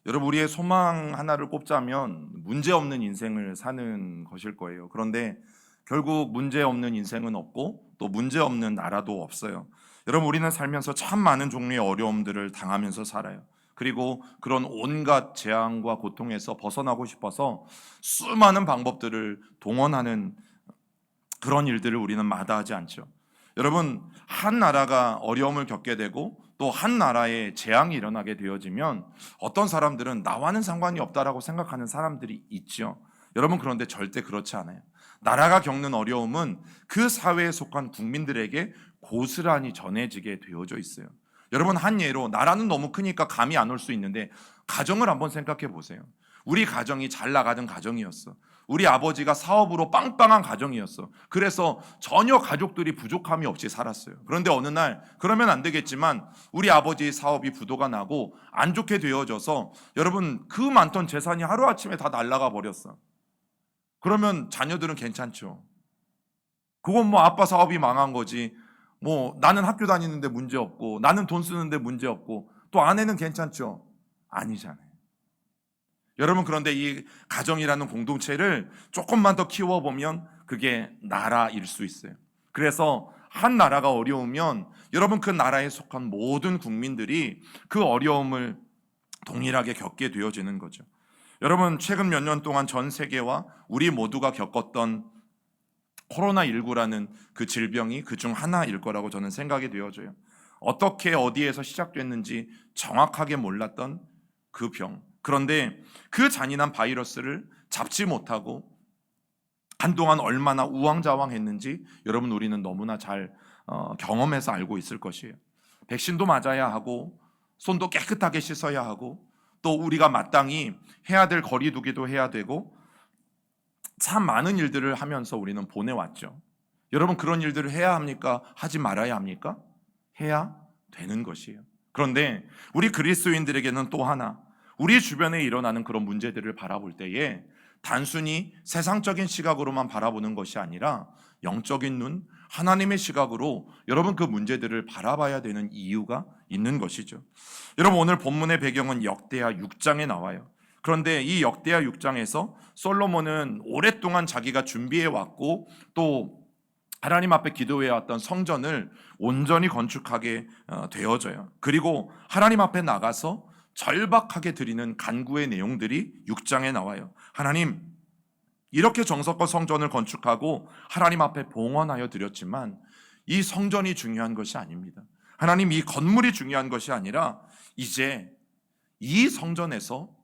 여러분, 우리의 소망 하나를 꼽자면 문제 없는 인생을 사는 것일 거예요. 그런데 결국 문제 없는 인생은 없고 또 문제 없는 나라도 없어요. 여러분, 우리는 살면서 참 많은 종류의 어려움들을 당하면서 살아요. 그리고 그런 온갖 재앙과 고통에서 벗어나고 싶어서 수많은 방법들을 동원하는 그런 일들을 우리는 마다하지 않죠. 여러분, 한 나라가 어려움을 겪게 되고 또 한 나라에 재앙이 일어나게 되어지면 어떤 사람들은 나와는 상관이 없다라고 생각하는 사람들이 있죠. 여러분, 그런데 절대 그렇지 않아요. 나라가 겪는 어려움은 그 사회에 속한 국민들에게 고스란히 전해지게 되어져 있어요. 여러분, 한 예로, 나라는 너무 크니까 감이 안 올 수 있는데 가정을 한번 생각해 보세요. 우리 가정이 잘 나가던 가정이었어. 우리 아버지가 사업으로 빵빵한 가정이었어. 그래서 전혀 가족들이 부족함이 없이 살았어요. 그런데 어느 날, 그러면 안 되겠지만 우리 아버지의 사업이 부도가 나고 안 좋게 되어져서, 여러분, 그 많던 재산이 하루아침에 다 날아가 버렸어. 그러면 자녀들은 괜찮죠. 그건 뭐 아빠 사업이 망한 거지, 뭐 나는 학교 다니는데 문제 없고 나는 돈 쓰는데 문제 없고 또 아내는 괜찮죠. 아니잖아요. 여러분, 그런데 이 가정이라는 공동체를 조금만 더 키워보면 그게 나라일 수 있어요. 그래서 한 나라가 어려우면 여러분, 그 나라에 속한 모든 국민들이 그 어려움을 동일하게 겪게 되어지는 거죠. 여러분, 최근 몇 년 동안 전 세계와 우리 모두가 겪었던 코로나19라는 그 질병이 그중 하나일 거라고 저는 생각이 되어져요. 어떻게 어디에서 시작됐는지 정확하게 몰랐던 그 병. 그런데 그 잔인한 바이러스를 잡지 못하고 한동안 얼마나 우왕좌왕했는지 여러분, 우리는 너무나 잘 경험해서 알고 있을 것이에요. 백신도 맞아야 하고 손도 깨끗하게 씻어야 하고 또 우리가 마땅히 해야 될 거리 두기도 해야 되고 참 많은 일들을 하면서 우리는 보내왔죠. 여러분, 그런 일들을 해야 합니까? 하지 말아야 합니까? 해야 되는 것이에요. 그런데 우리 그리스도인들에게는 또 하나, 우리 주변에 일어나는 그런 문제들을 바라볼 때에 단순히 세상적인 시각으로만 바라보는 것이 아니라 영적인 눈, 하나님의 시각으로 여러분, 그 문제들을 바라봐야 되는 이유가 있는 것이죠. 여러분, 오늘 본문의 배경은 역대하 6장에 나와요. 그런데 이 역대하 6장에서 솔로몬은 오랫동안 자기가 준비해 왔고 또 하나님 앞에 기도해 왔던 성전을 온전히 건축하게 되어져요. 그리고 하나님 앞에 나가서 절박하게 드리는 간구의 내용들이 6장에 나와요. 하나님, 이렇게 정성껏 성전을 건축하고 하나님 앞에 봉헌하여 드렸지만 이 성전이 중요한 것이 아닙니다. 하나님, 이 건물이 중요한 것이 아니라 이제 이 성전에서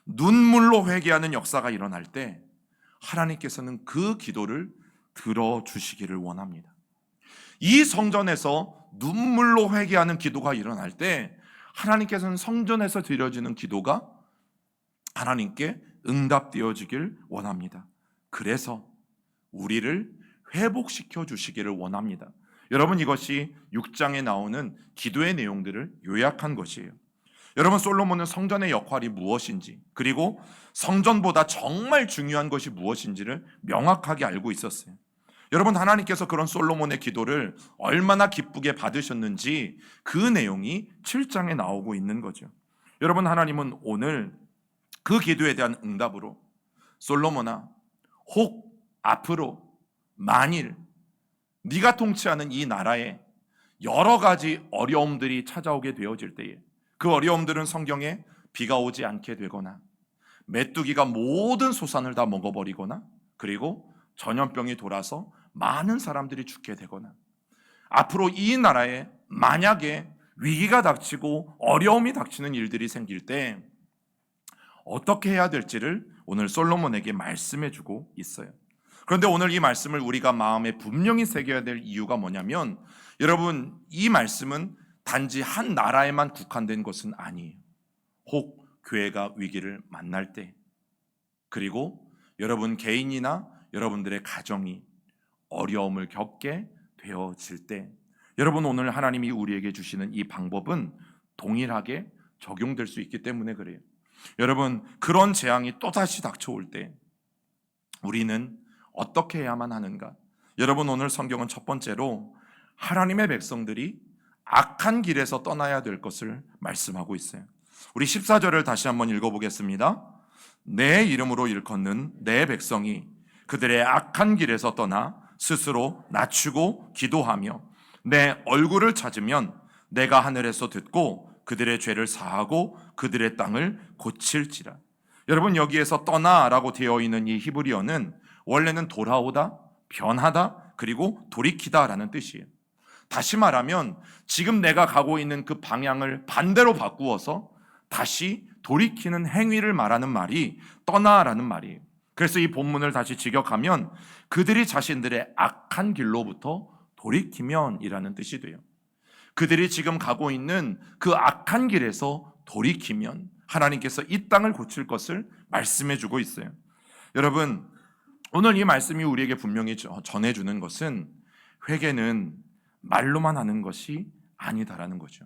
눈물로 회개하는 역사가 일어날 때 하나님께서는 그 기도를 들어주시기를 원합니다. 이 성전에서 눈물로 회개하는 기도가 일어날 때 하나님께서는 성전에서 드려지는 기도가 하나님께 응답되어지길 원합니다. 그래서 우리를 회복시켜 주시기를 원합니다. 여러분, 이것이 6장에 나오는 기도의 내용들을 요약한 것이에요. 여러분, 솔로몬은 성전의 역할이 무엇인지, 그리고 성전보다 정말 중요한 것이 무엇인지를 명확하게 알고 있었어요. 여러분, 하나님께서 그런 솔로몬의 기도를 얼마나 기쁘게 받으셨는지 그 내용이 7장에 나오고 있는 거죠. 여러분, 하나님은 오늘 그 기도에 대한 응답으로 솔로몬아, 혹 앞으로 만일 네가 통치하는 이 나라에 여러 가지 어려움들이 찾아오게 되어질 때에, 그 어려움들은 성경에 비가 오지 않게 되거나 메뚜기가 모든 소산을 다 먹어버리거나 그리고 전염병이 돌아서 많은 사람들이 죽게 되거나, 앞으로 이 나라에 만약에 위기가 닥치고 어려움이 닥치는 일들이 생길 때 어떻게 해야 될지를 오늘 솔로몬에게 말씀해 주고 있어요. 그런데 오늘 이 말씀을 우리가 마음에 분명히 새겨야 될 이유가 뭐냐면, 여러분, 이 말씀은 단지 한 나라에만 국한된 것은 아니에요. 혹 교회가 위기를 만날 때, 그리고 여러분 개인이나 여러분들의 가정이 어려움을 겪게 되어질 때, 여러분, 오늘 하나님이 우리에게 주시는 이 방법은 동일하게 적용될 수 있기 때문에 그래요. 여러분, 그런 재앙이 또다시 닥쳐올 때 우리는 어떻게 해야만 하는가? 여러분, 오늘 성경은 첫 번째로 하나님의 백성들이 악한 길에서 떠나야 될 것을 말씀하고 있어요. 우리 14절을 다시 한번 읽어보겠습니다. 내 이름으로 일컫는 내 백성이 그들의 악한 길에서 떠나 스스로 낮추고 기도하며 내 얼굴을 찾으면 내가 하늘에서 듣고 그들의 죄를 사하고 그들의 땅을 고칠지라. 여러분, 여기에서 떠나라고 되어 있는 이 히브리어는 원래는 돌아오다, 변하다, 그리고 돌이키다라는 뜻이에요. 다시 말하면 지금 내가 가고 있는 그 방향을 반대로 바꾸어서 다시 돌이키는 행위를 말하는 말이 떠나라는 말이에요. 그래서 이 본문을 다시 직역하면 그들이 자신들의 악한 길로부터 돌이키면이라는 뜻이 돼요. 그들이 지금 가고 있는 그 악한 길에서 돌이키면 하나님께서 이 땅을 고칠 것을 말씀해 주고 있어요. 여러분, 오늘 이 말씀이 우리에게 분명히 전해주는 것은 회개는 말로만 하는 것이 아니다라는 거죠.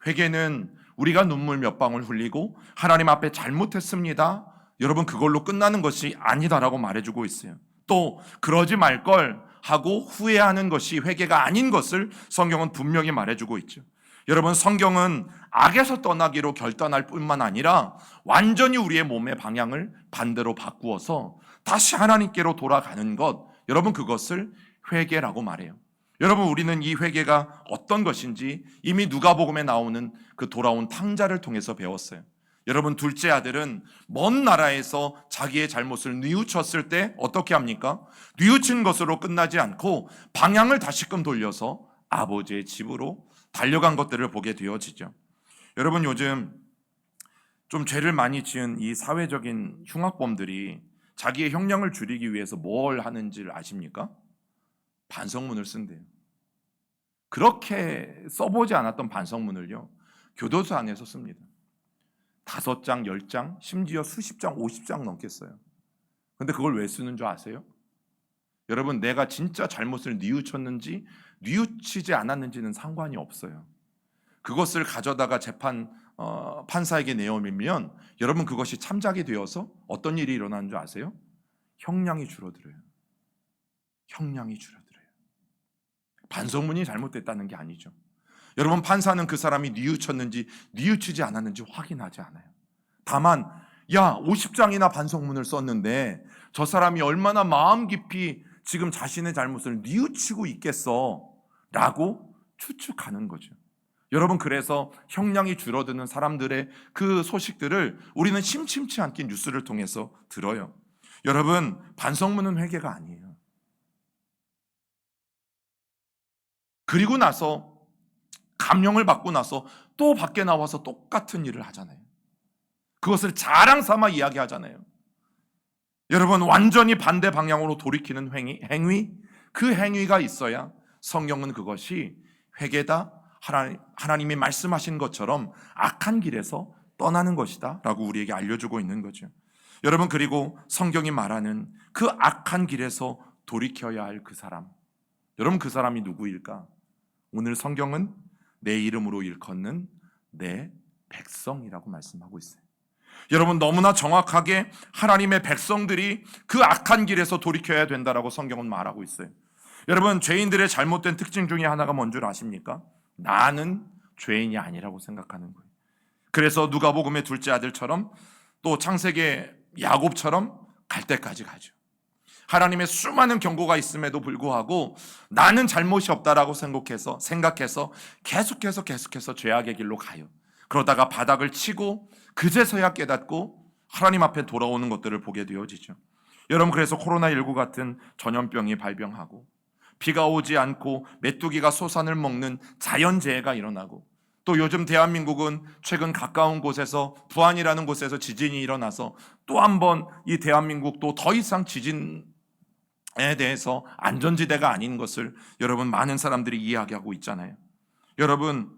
회개는 우리가 눈물 몇 방울 흘리고 하나님 앞에 잘못했습니다, 여러분, 그걸로 끝나는 것이 아니다라고 말해주고 있어요. 또 그러지 말 걸 하고 후회하는 것이 회개가 아닌 것을 성경은 분명히 말해주고 있죠. 여러분, 성경은 악에서 떠나기로 결단할 뿐만 아니라 완전히 우리의 몸의 방향을 반대로 바꾸어서 다시 하나님께로 돌아가는 것, 여러분, 그것을 회개라고 말해요. 여러분, 우리는 이 회개가 어떤 것인지 이미 누가복음에 나오는 그 돌아온 탕자를 통해서 배웠어요. 여러분, 둘째 아들은 먼 나라에서 자기의 잘못을 뉘우쳤을 때 어떻게 합니까? 뉘우친 것으로 끝나지 않고 방향을 다시금 돌려서 아버지의 집으로 달려간 것들을 보게 되어지죠. 여러분, 요즘 좀 죄를 많이 지은 이 사회적인 흉악범들이 자기의 형량을 줄이기 위해서 뭘 하는지를 아십니까? 반성문을 쓴대요. 그렇게 써보지 않았던 반성문을요, 교도소 안에서 씁니다. 5장, 10장, 심지어 수십 장, 50장 넘겠어요. 근데 그걸 왜 쓰는 줄 아세요? 여러분, 내가 진짜 잘못을 뉘우쳤는지 뉘우치지 않았는지는 상관이 없어요. 그것을 가져다가 판사에게 내어밀면 여러분, 그것이 참작이 되어서 어떤 일이 일어나는 줄 아세요? 형량이 줄어들어요. 형량이 줄어들어요. 반성문이 잘못됐다는 게 아니죠. 여러분, 판사는 그 사람이 뉘우쳤는지 뉘우치지 않았는지 확인하지 않아요. 다만 50장이나 반성문을 썼는데 저 사람이 얼마나 마음 깊이 지금 자신의 잘못을 뉘우치고 있겠어 라고 추측하는 거죠. 여러분, 그래서 형량이 줄어드는 사람들의 그 소식들을 우리는 심심치 않게 뉴스를 통해서 들어요. 여러분, 반성문은 회개가 아니에요. 그리고 나서 감형을 받고 나서 또 밖에 나와서 똑같은 일을 하잖아요. 그것을 자랑 삼아 이야기하잖아요. 여러분, 완전히 반대 방향으로 돌이키는 행위, 그 행위가 있어야 성경은 그것이 회개다, 하나님이 말씀하신 것처럼 악한 길에서 떠나는 것이다 라고 우리에게 알려주고 있는 거죠. 여러분, 그리고 성경이 말하는 그 악한 길에서 돌이켜야 할 그 사람, 여러분, 그 사람이 누구일까? 오늘 성경은 내 이름으로 일컫는 내 백성이라고 말씀하고 있어요. 여러분, 너무나 정확하게 하나님의 백성들이 그 악한 길에서 돌이켜야 된다라고 성경은 말하고 있어요. 여러분, 죄인들의 잘못된 특징 중에 하나가 뭔 줄 아십니까? 나는 죄인이 아니라고 생각하는 거예요. 그래서 누가복음의 둘째 아들처럼 또 창세기 야곱처럼 갈 때까지 가죠. 하나님의 수많은 경고가 있음에도 불구하고 나는 잘못이 없다라고 생각해서 계속해서 죄악의 길로 가요. 그러다가 바닥을 치고 그제서야 깨닫고 하나님 앞에 돌아오는 것들을 보게 되어지죠. 여러분, 그래서 코로나19 같은 전염병이 발병하고 비가 오지 않고 메뚜기가 소산을 먹는 자연재해가 일어나고 또 요즘 대한민국은 최근 가까운 곳에서 부안이라는 곳에서 지진이 일어나서 또 한 번 이 대한민국도 더 이상 지진에 대해서 안전지대가 아닌 것을 여러분, 많은 사람들이 이야기하고 있잖아요. 여러분,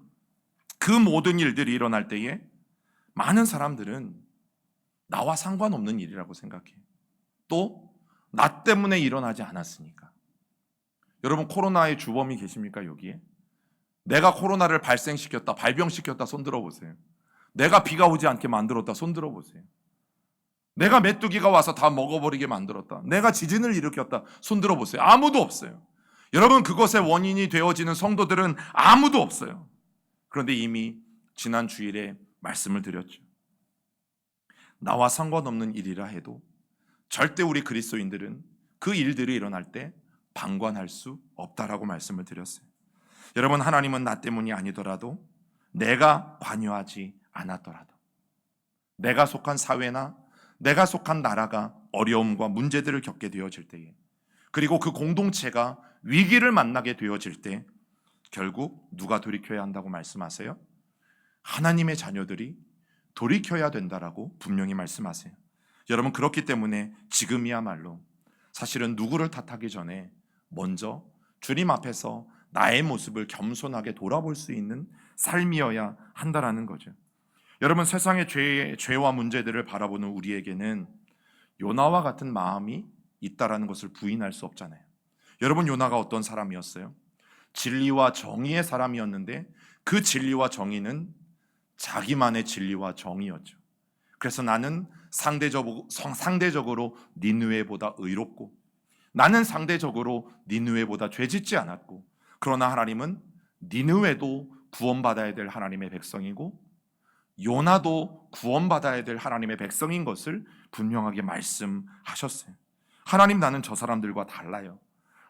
그 모든 일들이 일어날 때에 많은 사람들은 나와 상관없는 일이라고 생각해요. 또 나 때문에 일어나지 않았으니까. 여러분, 코로나의 주범이 계십니까? 여기에 내가 코로나를 발병시켰다 손 들어보세요. 내가 비가 오지 않게 만들었다 손 들어보세요. 내가 메뚜기가 와서 다 먹어버리게 만들었다, 내가 지진을 일으켰다 손 들어보세요. 아무도 없어요. 여러분, 그것의 원인이 되어지는 성도들은 아무도 없어요. 그런데 이미 지난 주일에 말씀을 드렸죠. 나와 상관없는 일이라 해도 절대 우리 그리스도인들은 그 일들이 일어날 때 방관할 수 없다라고 말씀을 드렸어요. 여러분, 하나님은 나 때문이 아니더라도, 내가 관여하지 않았더라도, 내가 속한 사회나 내가 속한 나라가 어려움과 문제들을 겪게 되어질 때에, 그리고 그 공동체가 위기를 만나게 되어질 때 결국 누가 돌이켜야 한다고 말씀하세요? 하나님의 자녀들이 돌이켜야 된다라고 분명히 말씀하세요. 여러분, 그렇기 때문에 지금이야말로 사실은 누구를 탓하기 전에 먼저 주님 앞에서 나의 모습을 겸손하게 돌아볼 수 있는 삶이어야 한다라는 거죠. 여러분, 세상의 죄와 문제들을 바라보는 우리에게는 요나와 같은 마음이 있다라는 것을 부인할 수 없잖아요. 여러분, 요나가 어떤 사람이었어요? 진리와 정의의 사람이었는데 그 진리와 정의는 자기만의 진리와 정의였죠. 그래서 나는 상대적으로 니느웨보다 의롭고, 나는 상대적으로 니느웨보다 죄짓지 않았고, 그러나 하나님은 니느웨도 구원받아야 될 하나님의 백성이고 요나도 구원받아야 될 하나님의 백성인 것을 분명하게 말씀하셨어요. 하나님, 나는 저 사람들과 달라요.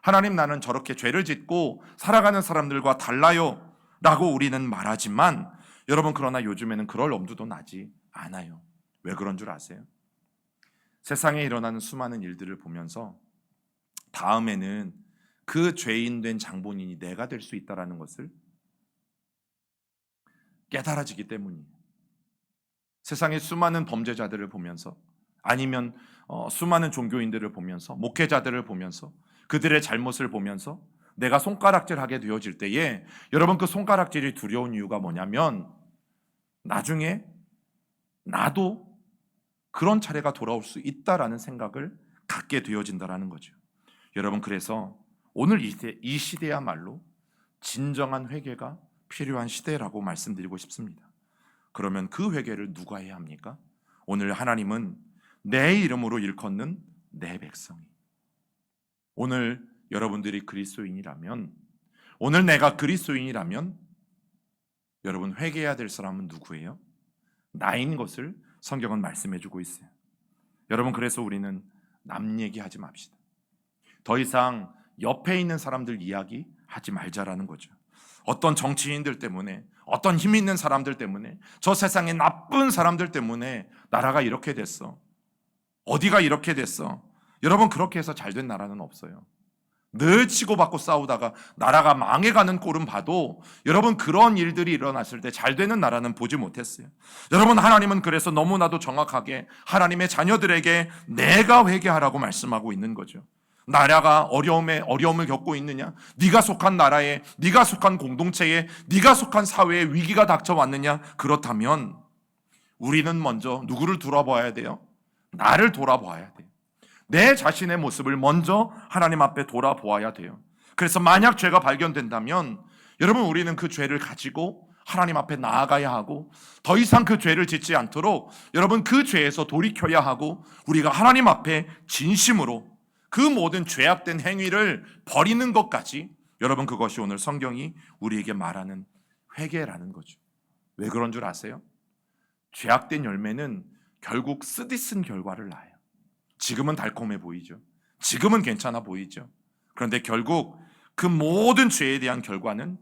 하나님, 나는 저렇게 죄를 짓고 살아가는 사람들과 달라요 라고 우리는 말하지만, 여러분, 그러나 요즘에는 그럴 엄두도 나지 않아요. 왜 그런 줄 아세요? 세상에 일어나는 수많은 일들을 보면서 다음에는 그 죄인 된 장본인이 내가 될 수 있다는 것을 깨달아지기 때문이에요. 세상의 수많은 범죄자들을 보면서, 아니면 수많은 종교인들을 보면서, 목회자들을 보면서, 그들의 잘못을 보면서 내가 손가락질하게 되어질 때에, 여러분, 그 손가락질이 두려운 이유가 뭐냐면 나중에 나도 그런 차례가 돌아올 수 있다라는 생각을 갖게 되어진다라는 거죠. 여러분, 그래서 오늘 이 시대야말로 진정한 회개가 필요한 시대라고 말씀드리고 싶습니다. 그러면 그 회개를 누가 해야 합니까? 오늘 하나님은 내 이름으로 일컫는 내 백성이, 오늘 여러분들이 그리스도인이라면, 오늘 내가 그리스도인이라면 여러분, 회개해야 될 사람은 누구예요? 나인 것을 성경은 말씀해주고 있어요. 여러분, 그래서 우리는 남 얘기하지 맙시다. 더 이상 옆에 있는 사람들 이야기 하지 말자라는 거죠. 어떤 정치인들 때문에, 어떤 힘 있는 사람들 때문에, 저 세상의 나쁜 사람들 때문에 나라가 이렇게 됐어, 어디가 이렇게 됐어. 여러분, 그렇게 해서 잘된 나라는 없어요. 늘 치고받고 싸우다가 나라가 망해가는 꼴은 봐도, 여러분, 그런 일들이 일어났을 때 잘되는 나라는 보지 못했어요. 여러분, 하나님은 그래서 너무나도 정확하게 하나님의 자녀들에게 내가 회개하라고 말씀하고 있는 거죠. 나라가 어려움을 겪고 있느냐? 네가 속한 나라에, 네가 속한 공동체에, 네가 속한 사회에 위기가 닥쳐왔느냐? 그렇다면 우리는 먼저 누구를 돌아봐야 돼요? 나를 돌아봐야 돼요. 내 자신의 모습을 먼저 하나님 앞에 돌아보아야 돼요. 그래서 만약 죄가 발견된다면 여러분, 우리는 그 죄를 가지고 하나님 앞에 나아가야 하고, 더 이상 그 죄를 짓지 않도록 여러분, 그 죄에서 돌이켜야 하고, 우리가 하나님 앞에 진심으로 그 모든 죄악된 행위를 버리는 것까지, 여러분, 그것이 오늘 성경이 우리에게 말하는 회개라는 거죠. 왜 그런 줄 아세요? 죄악된 열매는 결국 쓰디쓴 결과를 낳아요. 지금은 달콤해 보이죠. 지금은 괜찮아 보이죠. 그런데 결국 그 모든 죄에 대한 결과는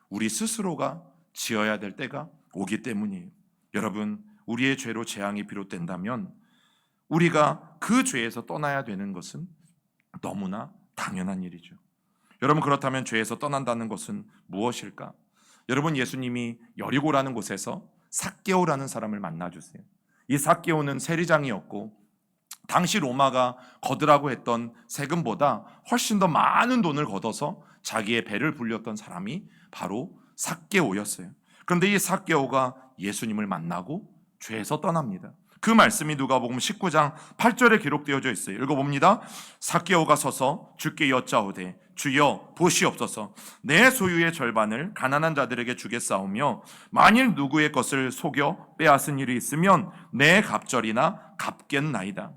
우리 스스로가 지어야 될 때가 오기 때문이에요. 여러분, 우리의 죄로 재앙이 비롯된다면 우리가 그 죄에서 떠나야 되는 것은 너무나 당연한 일이죠. 여러분, 그렇다면 죄에서 떠난다는 것은 무엇일까? 여러분, 예수님이 여리고라는 곳에서 삭개오라는 사람을 만나주세요. 이 삭개오는 세리장이었고, 당시 로마가 거두라고 했던 세금보다 훨씬 더 많은 돈을 걷어서 자기의 배를 불렸던 사람이 바로 삭개오였어요. 그런데 이 삭개오가 예수님을 만나고 죄에서 떠납니다. 그 말씀이 누가복음 19장 8절에 기록되어져 있어요. 읽어봅니다. 삭개오가 서서 주께 여짜오되, 주여 보시옵소서, 내 소유의 절반을 가난한 자들에게 주겠사오며 만일 누구의 것을 속여 빼앗은 일이 있으면 내 갑절이나 갚겠나이다.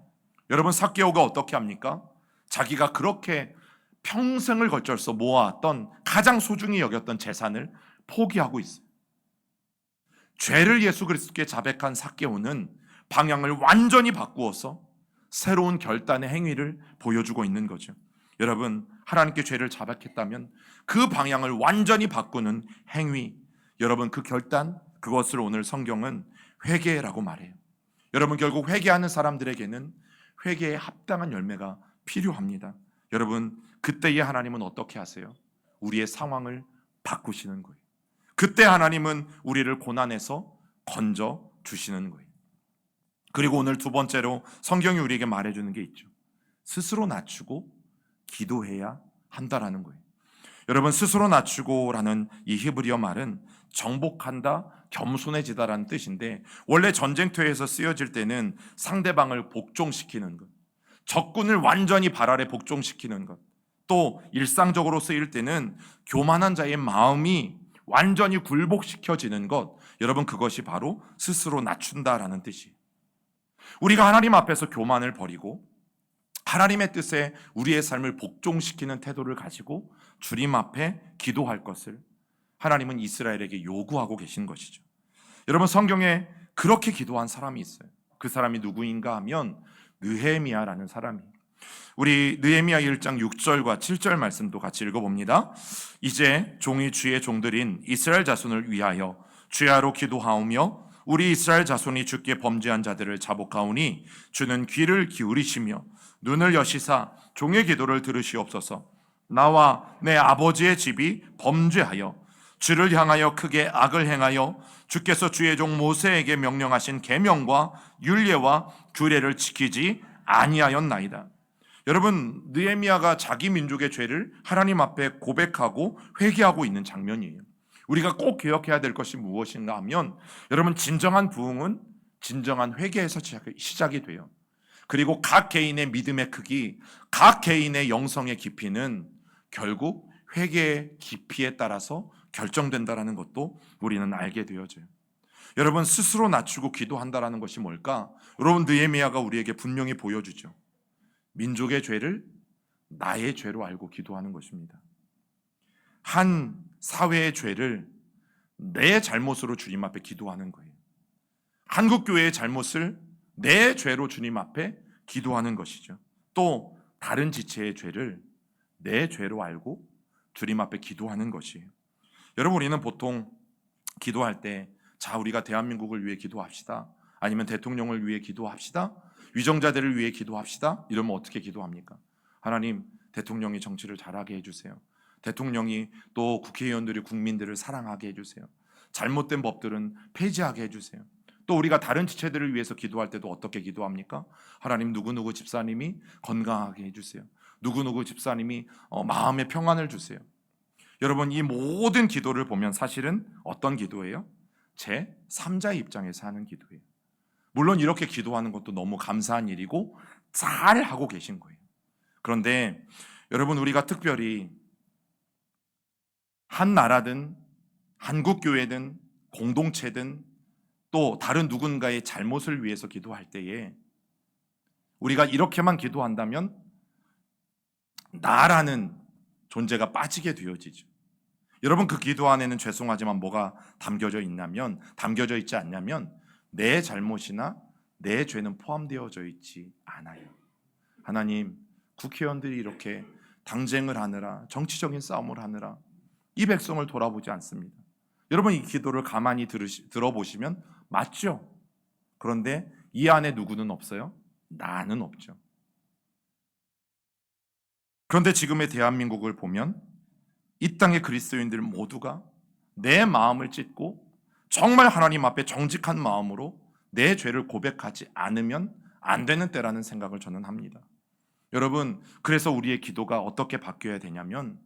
여러분, 삭개오가 어떻게 합니까? 자기가 그렇게 평생을 걸쳐서 모아왔던 가장 소중히 여겼던 재산을 포기하고 있어요. 죄를 예수 그리스도께 자백한 삭개오는 방향을 완전히 바꾸어서 새로운 결단의 행위를 보여주고 있는 거죠. 여러분, 하나님께 죄를 자백했다면 그 방향을 완전히 바꾸는 행위, 여러분 그 결단, 그것을 오늘 성경은 회개라고 말해요. 여러분, 결국 회개하는 사람들에게는 회개에 합당한 열매가 필요합니다. 여러분, 그때의 하나님은 어떻게 하세요? 우리의 상황을 바꾸시는 거예요. 그때 하나님은 우리를 고난에서 건져 주시는 거예요. 그리고 오늘 두 번째로 성경이 우리에게 말해주는 게 있죠. 스스로 낮추고 기도해야 한다라는 거예요. 여러분, 스스로 낮추고라는 이 히브리어 말은 정복한다, 겸손해지다라는 뜻인데, 원래 전쟁터에서 쓰여질 때는 상대방을 복종시키는 것, 적군을 완전히 발 아래 복종시키는 것, 또 일상적으로 쓰일 때는 교만한 자의 마음이 완전히 굴복시켜지는 것, 여러분 그것이 바로 스스로 낮춘다라는 뜻이에요. 우리가 하나님 앞에서 교만을 버리고 하나님의 뜻에 우리의 삶을 복종시키는 태도를 가지고 주님 앞에 기도할 것을 하나님은 이스라엘에게 요구하고 계신 것이죠. 여러분, 성경에 그렇게 기도한 사람이 있어요. 그 사람이 누구인가 하면 느헤미야라는 사람이에요. 우리 느헤미야 1장 6절과 7절 말씀도 같이 읽어봅니다. 이제 종이 주의 종들인 이스라엘 자손을 위하여 주야로 기도하오며 우리 이스라엘 자손이 주께 범죄한 자들을 자복하오니 주는 귀를 기울이시며 눈을 여시사 종의 기도를 들으시옵소서. 나와 내 아버지의 집이 범죄하여 주를 향하여 크게 악을 행하여 주께서 주의 종 모세에게 명령하신 계명과 율례와 규례를 지키지 아니하였나이다. 여러분, 느헤미야가 자기 민족의 죄를 하나님 앞에 고백하고 회개하고 있는 장면이에요. 우리가 꼭 기억해야 될 것이 무엇인가 하면, 여러분, 진정한 부흥은 진정한 회개에서 시작이 돼요. 그리고 각 개인의 믿음의 크기, 각 개인의 영성의 깊이는 결국 회개의 깊이에 따라서 결정된다는 것도 우리는 알게 되어져요. 여러분, 스스로 낮추고 기도한다는 것이 뭘까? 여러분, 느헤미야가 우리에게 분명히 보여주죠. 민족의 죄를 나의 죄로 알고 기도하는 것입니다. 한 사회의 죄를 내 잘못으로 주님 앞에 기도하는 거예요. 한국교회의 잘못을 내 죄로 주님 앞에 기도하는 것이죠. 또 다른 지체의 죄를 내 죄로 알고 주님 앞에 기도하는 것이에요. 여러분, 우리는 보통 기도할 때, 자, 우리가 대한민국을 위해 기도합시다, 아니면 대통령을 위해 기도합시다, 위정자들을 위해 기도합시다, 이러면 어떻게 기도합니까? 하나님, 대통령이 정치를 잘하게 해주세요. 대통령이 또 국회의원들이 국민들을 사랑하게 해주세요. 잘못된 법들은 폐지하게 해주세요. 또 우리가 다른 지체들을 위해서 기도할 때도 어떻게 기도합니까? 하나님, 누구누구 집사님이 건강하게 해주세요. 누구누구 집사님이 마음의 평안을 주세요. 여러분, 이 모든 기도를 보면 사실은 어떤 기도예요? 제 3자의 입장에서 하는 기도예요. 물론 이렇게 기도하는 것도 너무 감사한 일이고 잘 하고 계신 거예요. 그런데 여러분, 우리가 특별히 한 나라든 한국교회든 공동체든 또 다른 누군가의 잘못을 위해서 기도할 때에 우리가 이렇게만 기도한다면 나라는 존재가 빠지게 되어지죠. 여러분, 그 기도 안에는 죄송하지만 뭐가 담겨져 있지 않냐면 내 잘못이나 내 죄는 포함되어져 있지 않아요. 하나님, 국회의원들이 이렇게 당쟁을 하느라, 정치적인 싸움을 하느라 이 백성을 돌아보지 않습니다. 여러분, 이 기도를 가만히 들어보시면 맞죠? 그런데 이 안에 누구는 없어요? 나는 없죠. 그런데 지금의 대한민국을 보면 이 땅의 그리스도인들 모두가 내 마음을 찢고 정말 하나님 앞에 정직한 마음으로 내 죄를 고백하지 않으면 안 되는 때라는 생각을 저는 합니다. 여러분, 그래서 우리의 기도가 어떻게 바뀌어야 되냐면,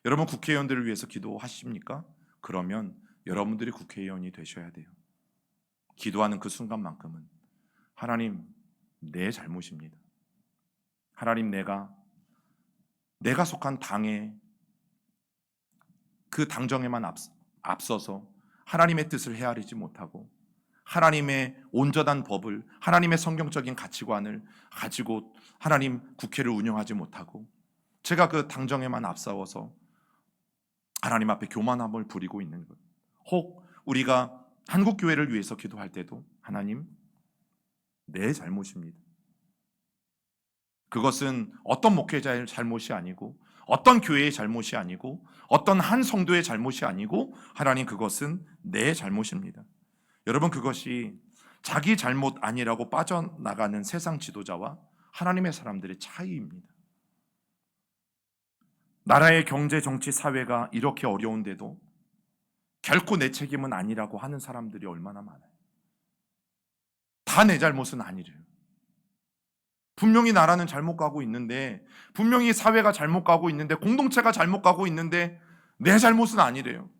여러분 국회의원들을 위해서 기도하십니까? 그러면 여러분들이 국회의원이 되셔야 돼요. 기도하는 그 순간만큼은 하나님, 내 잘못입니다. 하나님, 내가 속한 당에 그 당정에만 앞서서 하나님의 뜻을 헤아리지 못하고 하나님의 온전한 법을, 하나님의 성경적인 가치관을 가지고 하나님 국회를 운영하지 못하고 제가 그 당정에만 앞서서 하나님 앞에 교만함을 부리고 있는 것, 혹 우리가 한국 교회를 위해서 기도할 때도 하나님, 내 잘못입니다. 그것은 어떤 목회자의 잘못이 아니고 어떤 교회의 잘못이 아니고 어떤 한 성도의 잘못이 아니고 하나님, 그것은 내 잘못입니다. 여러분, 그것이 자기 잘못 아니라고 빠져나가는 세상 지도자와 하나님의 사람들의 차이입니다. 나라의 경제, 정치, 사회가 이렇게 어려운데도 결코 내 책임은 아니라고 하는 사람들이 얼마나 많아요. 다 내 잘못은 아니래요. 분명히 나라는 잘못 가고 있는데, 분명히 사회가 잘못 가고 있는데, 공동체가 잘못 가고 있는데 내 잘못은 아니래요.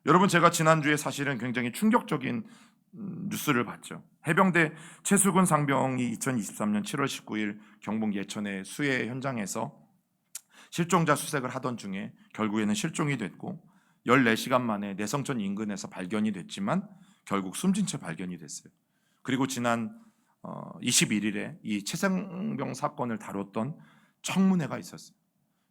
여러분, 제가 지난주에 사실은 굉장히 충격적인 뉴스를 봤죠. 해병대 최수근 상병이 2023년 7월 19일 경북 예천의 수해 현장에서 실종자 수색을 하던 중에 결국에는 실종이 됐고 14시간 만에 내성천 인근에서 발견이 됐지만 결국 숨진 채 발견이 됐어요. 그리고 지난 21일에 이 최상병 사건을 다뤘던 청문회가 있었어요.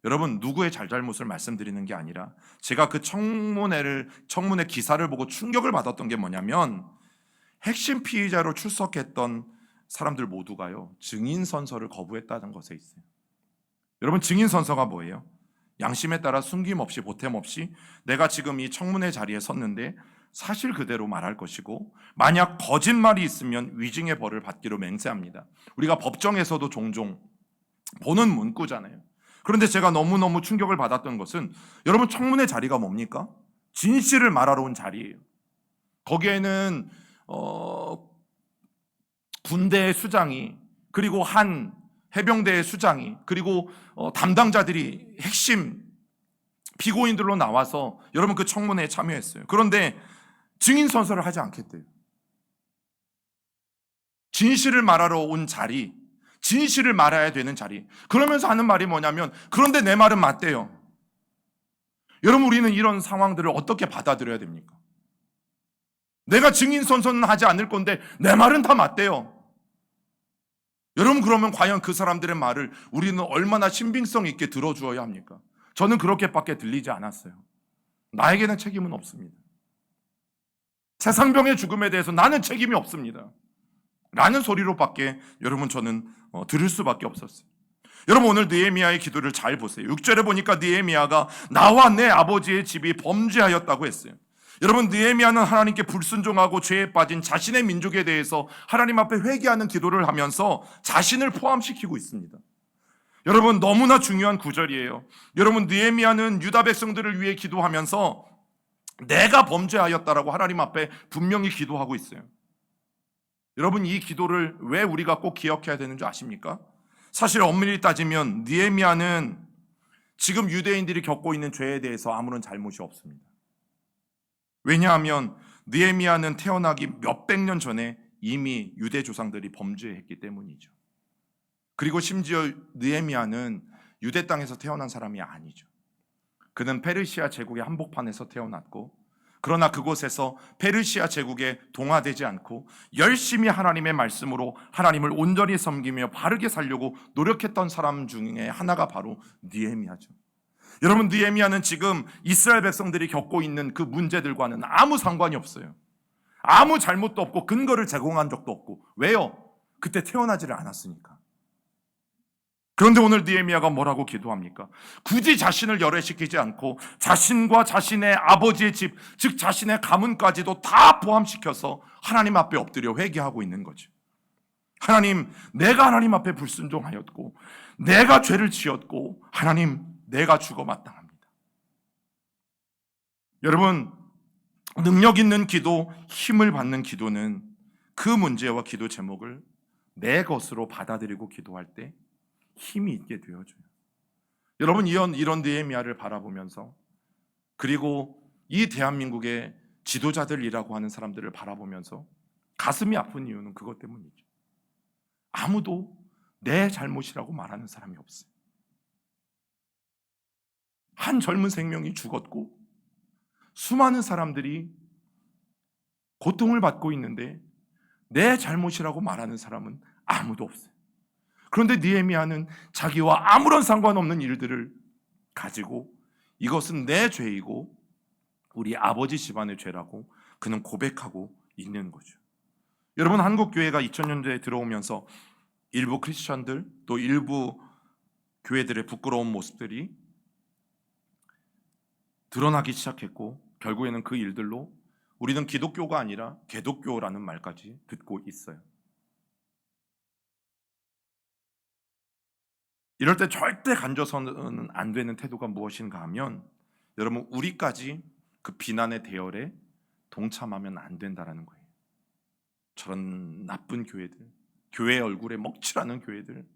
여러분, 누구의 잘잘못을 말씀드리는 게 아니라 제가 그 청문회 기사를 보고 충격을 받았던 게 뭐냐면, 핵심 피의자로 출석했던 사람들 모두가요, 증인 선서를 거부했다는 것에 있어요. 여러분, 증인 선서가 뭐예요? 양심에 따라 숨김없이 보탬 없이 내가 지금 이 청문회 자리에 섰는데 사실 그대로 말할 것이고, 만약 거짓말이 있으면 위증의 벌을 받기로 맹세합니다. 우리가 법정에서도 종종 보는 문구잖아요. 그런데 제가 너무너무 충격을 받았던 것은, 여러분, 청문회 자리가 뭡니까? 진실을 말하러 온 자리예요. 거기에는 군대의 수장이, 그리고 한 해병대의 수장이, 그리고 담당자들이 핵심 피고인들로 나와서 여러분 그 청문회에 참여했어요. 그런데 증인 선서를 하지 않겠대요. 진실을 말하러 온 자리, 진실을 말해야 되는 자리. 그러면서 하는 말이 뭐냐면, 그런데 내 말은 맞대요. 여러분, 우리는 이런 상황들을 어떻게 받아들여야 됩니까? 내가 증인 선서는 하지 않을 건데 내 말은 다 맞대요. 여러분, 그러면 과연 그 사람들의 말을 우리는 얼마나 신빙성 있게 들어주어야 합니까? 저는 그렇게밖에 들리지 않았어요. 나에게는 책임은 없습니다. 최상병의 죽음에 대해서 나는 책임이 없습니다 라는 소리로밖에 여러분 저는 들을 수밖에 없었어요. 여러분, 오늘 느헤미야의 기도를 잘 보세요. 6절에 보니까 느헤미야가 나와 내 아버지의 집이 범죄하였다고 했어요. 여러분, 느헤미야는 하나님께 불순종하고 죄에 빠진 자신의 민족에 대해서 하나님 앞에 회개하는 기도를 하면서 자신을 포함시키고 있습니다. 여러분, 너무나 중요한 구절이에요. 여러분, 느헤미야는 유다 백성들을 위해 기도하면서 내가 범죄하였다라고 하나님 앞에 분명히 기도하고 있어요. 여러분, 이 기도를 왜 우리가 꼭 기억해야 되는 줄 아십니까? 사실 엄밀히 따지면 느헤미야는 지금 유대인들이 겪고 있는 죄에 대해서 아무런 잘못이 없습니다. 왜냐하면 느헤미야는 태어나기 몇백 년 전에 이미 유대 조상들이 범죄했기 때문이죠. 그리고 심지어 느헤미야는 유대 땅에서 태어난 사람이 아니죠. 그는 페르시아 제국의 한복판에서 태어났고, 그러나 그곳에서 페르시아 제국에 동화되지 않고 열심히 하나님의 말씀으로 하나님을 온전히 섬기며 바르게 살려고 노력했던 사람 중에 하나가 바로 느헤미야죠. 여러분, 느헤미야는 지금 이스라엘 백성들이 겪고 있는 그 문제들과는 아무 상관이 없어요. 아무 잘못도 없고 근거를 제공한 적도 없고. 왜요? 그때 태어나지를 않았으니까. 그런데 오늘 느헤미야가 뭐라고 기도합니까? 굳이 자신을 열애시키지 않고 자신과 자신의 아버지의 집, 즉 자신의 가문까지도 다 포함시켜서 하나님 앞에 엎드려 회개하고 있는 거죠. 하나님, 내가 하나님 앞에 불순종하였고 내가 죄를 지었고 하나님, 내가 죽어 마땅합니다. 여러분, 능력 있는 기도, 힘을 받는 기도는 그 문제와 기도 제목을 내 것으로 받아들이고 기도할 때 힘이 있게 되어줘요. 여러분, 이런 느헤미야를 바라보면서, 그리고 이 대한민국의 지도자들이라고 하는 사람들을 바라보면서 가슴이 아픈 이유는 그것 때문이죠. 아무도 내 잘못이라고 말하는 사람이 없어요. 한 젊은 생명이 죽었고 수많은 사람들이 고통을 받고 있는데 내 잘못이라고 말하는 사람은 아무도 없어요. 그런데 느헤미야는 자기와 아무런 상관없는 일들을 가지고 이것은 내 죄이고 우리 아버지 집안의 죄라고 그는 고백하고 있는 거죠. 여러분, 한국 교회가 2000년대에 들어오면서 일부 크리스천들 또 일부 교회들의 부끄러운 모습들이 드러나기 시작했고, 결국에는 그 일들로 우리는 기독교가 아니라 개독교라는 말까지 듣고 있어요. 이럴 때 절대 간져서는 안 되는 태도가 무엇인가 하면, 여러분, 우리까지 그 비난의 대열에 동참하면 안 된다라는 거예요. 저런 나쁜 교회들, 교회 얼굴에 먹칠하는 교회들,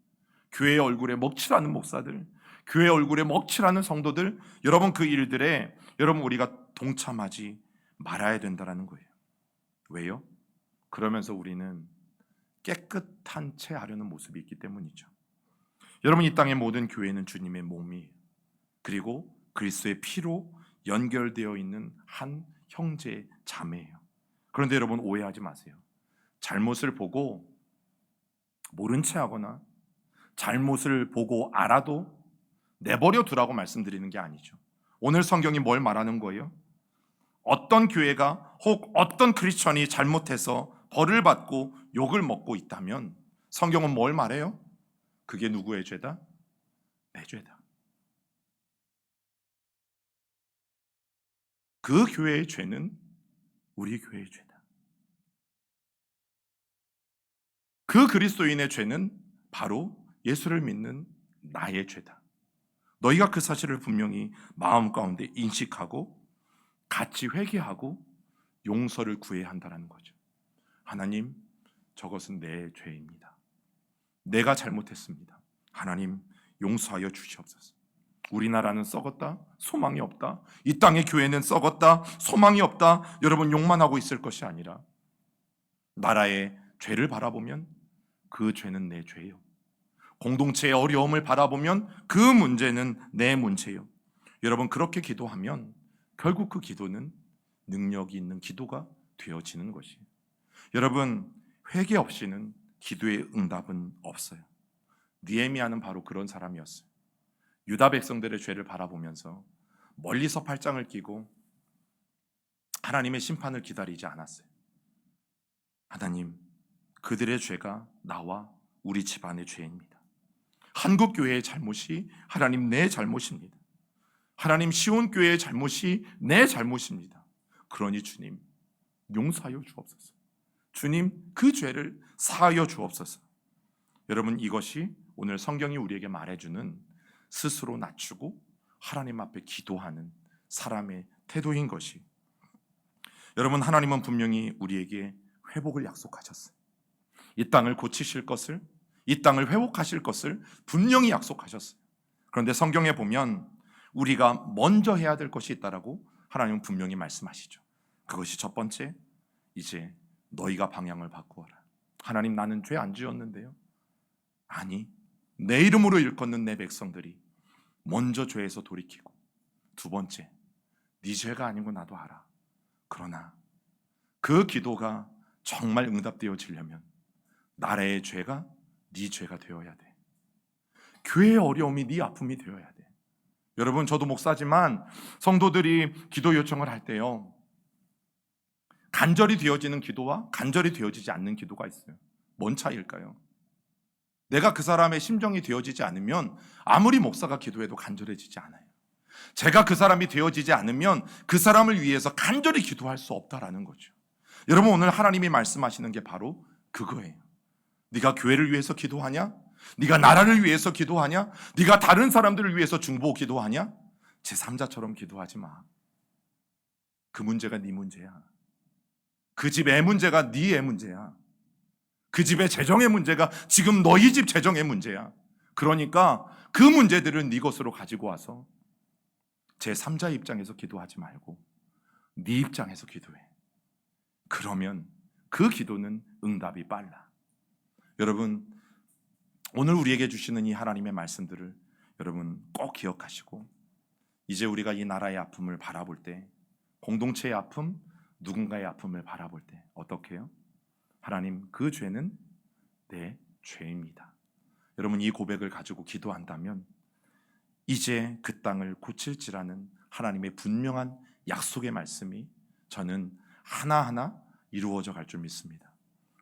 교회 얼굴에 먹칠하는 목사들, 교회 얼굴에 먹칠하는 성도들, 여러분, 그 일들에 여러분 우리가 동참하지 말아야 된다라는 거예요. 왜요? 그러면서 우리는 깨끗한 채 하려는 모습이 있기 때문이죠. 여러분, 이 땅의 모든 교회는 주님의 몸이에요. 그리고 그리스도의 피로 연결되어 있는 한 형제 자매예요. 그런데 여러분, 오해하지 마세요. 잘못을 보고 모른 채 하거나 잘못을 보고 알아도 내버려 두라고 말씀드리는 게 아니죠. 오늘 성경이 뭘 말하는 거예요? 어떤 교회가 혹 어떤 크리스천이 잘못해서 벌을 받고 욕을 먹고 있다면 성경은 뭘 말해요? 그게 누구의 죄다? 내 죄다. 그 교회의 죄는 우리 교회의 죄다. 그 그리스도인의 죄는 바로 예수를 믿는 나의 죄다. 너희가 그 사실을 분명히 마음 가운데 인식하고 같이 회개하고 용서를 구해야 한다는 거죠. 하나님, 저것은 내 죄입니다. 내가 잘못했습니다. 하나님, 용서하여 주시옵소서. 우리나라는 썩었다, 소망이 없다. 이 땅의 교회는 썩었다, 소망이 없다. 여러분, 욕만 하고 있을 것이 아니라 나라의 죄를 바라보면 그 죄는 내 죄요. 공동체의 어려움을 바라보면 그 문제는 내 문제요. 여러분, 그렇게 기도하면 결국 그 기도는 능력이 있는 기도가 되어지는 것이에요. 여러분, 회개 없이는 기도의 응답은 없어요. 느헤미야는 바로 그런 사람이었어요. 유다 백성들의 죄를 바라보면서 멀리서 팔짱을 끼고 하나님의 심판을 기다리지 않았어요. 하나님, 그들의 죄가 나와 우리 집안의 죄입니다. 한국 교회의 잘못이 하나님 내 잘못입니다. 하나님, 시온교회의 잘못이 내 잘못입니다. 그러니 주님, 용서하여 주옵소서. 주님, 그 죄를 사하여 주옵소서. 여러분, 이것이 오늘 성경이 우리에게 말해주는 스스로 낮추고 하나님 앞에 기도하는 사람의 태도인 것이, 여러분, 하나님은 분명히 우리에게 회복을 약속하셨어요. 이 땅을 고치실 것을, 이 땅을 회복하실 것을 분명히 약속하셨어요. 그런데 성경에 보면 우리가 먼저 해야 될 것이 있다라고 하나님은 분명히 말씀하시죠. 그것이 첫 번째, 이제 너희가 방향을 바꾸어라. 하나님, 나는 죄 안 지었는데요. 아니, 내 이름으로 일컫는 내 백성들이 먼저 죄에서 돌이키고, 두 번째, 네 죄가 아닌 거 나도 알아. 그러나 그 기도가 정말 응답되어지려면 나라의 죄가 네 죄가 되어야 돼. 교회의 어려움이 네 아픔이 되어야 돼. 여러분, 저도 목사지만 성도들이 기도 요청을 할 때요, 간절히 되어지는 기도와 간절히 되어지지 않는 기도가 있어요. 뭔 차이일까요? 내가 그 사람의 심정이 되어지지 않으면 아무리 목사가 기도해도 간절해지지 않아요. 제가 그 사람이 되어지지 않으면 그 사람을 위해서 간절히 기도할 수 없다라는 거죠. 여러분, 오늘 하나님이 말씀하시는 게 바로 그거예요. 네가 교회를 위해서 기도하냐? 네가 나라를 위해서 기도하냐? 네가 다른 사람들을 위해서 중보 기도하냐? 제3자처럼 기도하지 마. 그 문제가 네 문제야. 그 집의 문제가 네 문제야. 그 집의 재정의 문제가 지금 너희 집 재정의 문제야. 그러니까 그 문제들을 네 것으로 가지고 와서 제3자 입장에서 기도하지 말고 네 입장에서 기도해. 그러면 그 기도는 응답이 빨라. 여러분, 오늘 우리에게 주시는 이 하나님의 말씀들을 여러분 꼭 기억하시고, 이제 우리가 이 나라의 아픔을 바라볼 때, 공동체의 아픔, 누군가의 아픔을 바라볼 때 어떻게 해요? 하나님, 그 죄는 내 죄입니다. 여러분, 이 고백을 가지고 기도한다면 이제 그 땅을 고칠지라는 하나님의 분명한 약속의 말씀이 저는 하나하나 이루어져 갈 줄 믿습니다.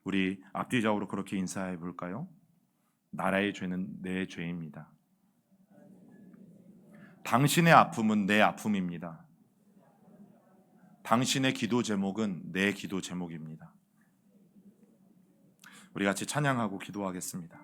우리 앞뒤적으로 그렇게 인사해 볼까요? 나라의 죄는 내 죄입니다. 당신의 아픔은 내 아픔입니다. 당신의 기도 제목은 내 기도 제목입니다. 우리 같이 찬양하고 기도하겠습니다.